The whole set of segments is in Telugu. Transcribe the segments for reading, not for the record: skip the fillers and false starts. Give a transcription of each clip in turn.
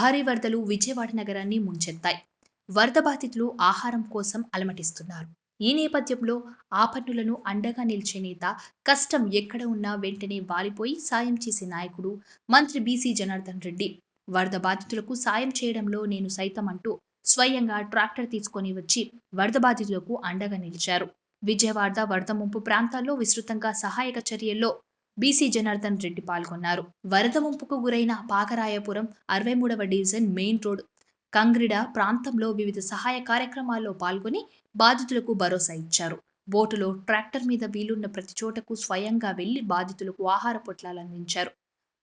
భారీ వరదలు విజయవాడ నగరాన్ని ముంచెత్తాయి. వరద బాధితులు ఆహారం కోసం అలమటిస్తున్నారు. ఈ నేపథ్యంలో ఆపన్నులను అండగా నిలిచే నేత, కష్టం ఎక్కడ ఉన్నా వెంటనే వాలిపోయి సాయం చేసే నాయకుడు మంత్రి బీసీ జనార్దన్ రెడ్డి. వరద బాధితులకు సాయం చేయడంలో నేను సైతం అంటూ స్వయంగా ట్రాక్టర్ తీసుకొని వచ్చి వరద బాధితులకు అండగా నిలిచారు. విజయవాడ వరద ముంపు ప్రాంతాల్లో విస్తృతంగా సహాయక చర్యల్లో బీసీ జనార్దన్ రెడ్డి పాల్గొన్నారు. వరద ముంపుకు గురైన పాకరాయపురం 63వ డివిజన్ మెయిన్ రోడ్ కంగ్రిడ ప్రాంతంలో వివిధ సహాయ కార్యక్రమాల్లో పాల్గొని బాధితులకు భరోసా ఇచ్చారు. బోటులో ట్రాక్టర్ మీద వీలున్న ప్రతి చోటకు స్వయంగా వెళ్లి బాధితులకు ఆహార పొట్లాలు అందించారు.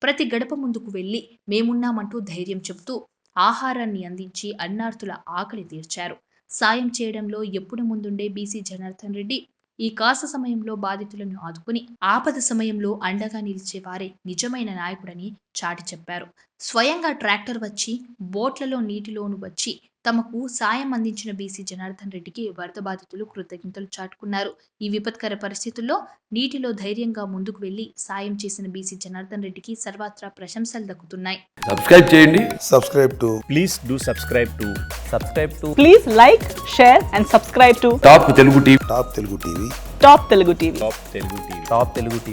ప్రతి గడప ముందుకు వెళ్లి మేమున్నామంటూ ధైర్యం చెబుతూ ఆహారాన్ని అందించి అన్నార్తుల ఆకలి తీర్చారు. సాయం చేయడంలో ఎప్పుడు ముందుండే బీసీ జనార్దన్ రెడ్డి ఈ కాస్త సమయంలో బాధితులను ఆదుకుని ఆపద సమయంలో అండగా నిలిచే వారే నిజమైన నాయకుడని చాటి చెప్పారు. స్వయంగా ట్రాక్టర్ వచ్చి బోట్లలో నీటిలోను వచ్చి తమకు సాయం అందించిన బీసీ జనార్దన్ రెడ్డికి వరద బాధితులు కృతజ్ఞతలు చాటుకున్నారు. ఈ విపత్కర పరిస్థితుల్లో నీటిలో ధైర్యంగా ముందుకు వెళ్లి సాయం చేసిన బీసీ జనార్దన్ రెడ్డికి సర్వత్రా ప్రశంసలు దక్కుతున్నాయి. సబ్స్క్రైబ్ చేయండి. Please do subscribe to Please like, share and subscribe to top Telugu TV. Top Telugu TV. Top Telugu TV.